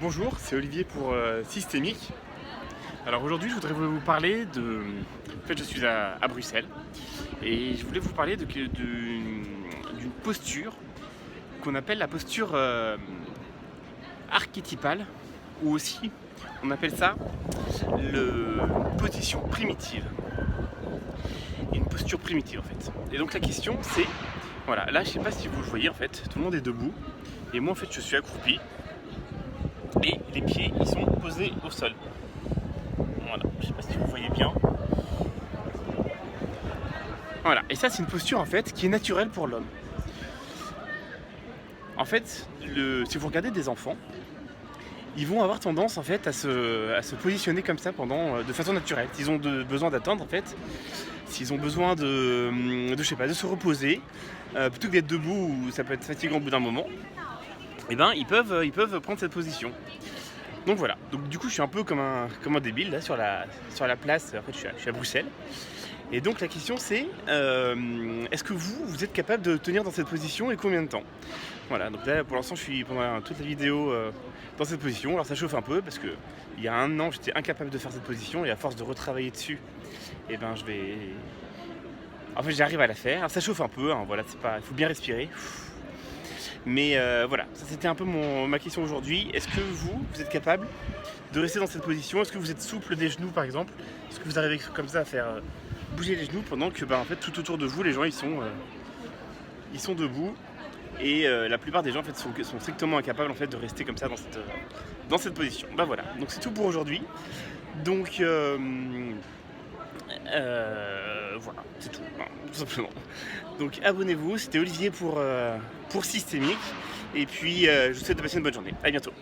Bonjour, c'est Olivier pour Systémique. Alors aujourd'hui, je voudrais vous parler de. En fait, je suis à Bruxelles et je voulais vous parler d'une posture qu'on appelle la posture archétypale, ou aussi on appelle ça une position primitive. Une posture primitive en fait. Et donc la question c'est, voilà, là je sais pas si vous le voyez en fait, tout le monde est debout et moi en fait je suis accroupi. Et les pieds ils sont posés au sol. Voilà, je sais pas si vous voyez bien. Voilà, et ça c'est une posture en fait qui est naturelle pour l'homme. En fait, si vous regardez des enfants, ils vont avoir tendance en fait à se positionner comme ça de façon naturelle. S'ils ont besoin d'attendre en fait, s'ils ont besoin je sais pas, de se reposer, plutôt que d'être debout ou ça peut être fatigant au bout d'un moment, et ben ils peuvent prendre cette position. Donc voilà, donc du coup je suis un peu comme un débile là sur la place, en fait je suis à Bruxelles. Et donc la question c'est, est-ce que vous êtes capable de tenir dans cette position et combien de temps? Voilà, donc là pour l'instant je suis pendant toute la vidéo dans cette position. Alors ça chauffe un peu parce que il y a un an j'étais incapable de faire cette position et à force de retravailler dessus, et ben en fait j'arrive à la faire. Alors ça chauffe un peu, hein, voilà, il faut bien respirer. Mais voilà, ça c'était un peu ma question aujourd'hui. Est-ce que vous êtes capable de rester dans cette position? Est-ce que vous êtes souple des genoux par exemple? Est-ce que vous arrivez comme ça à faire bouger les genoux pendant que en fait, tout autour de vous les gens ils sont debout, et la plupart des gens en fait, sont strictement incapables en fait, de rester comme ça dans cette position. Bah voilà, donc c'est tout pour aujourd'hui. Donc voilà, c'est tout, hein, tout simplement. Donc abonnez-vous, c'était Olivier pour Systémique. Et puis je vous souhaite de passer une bonne journée. À bientôt.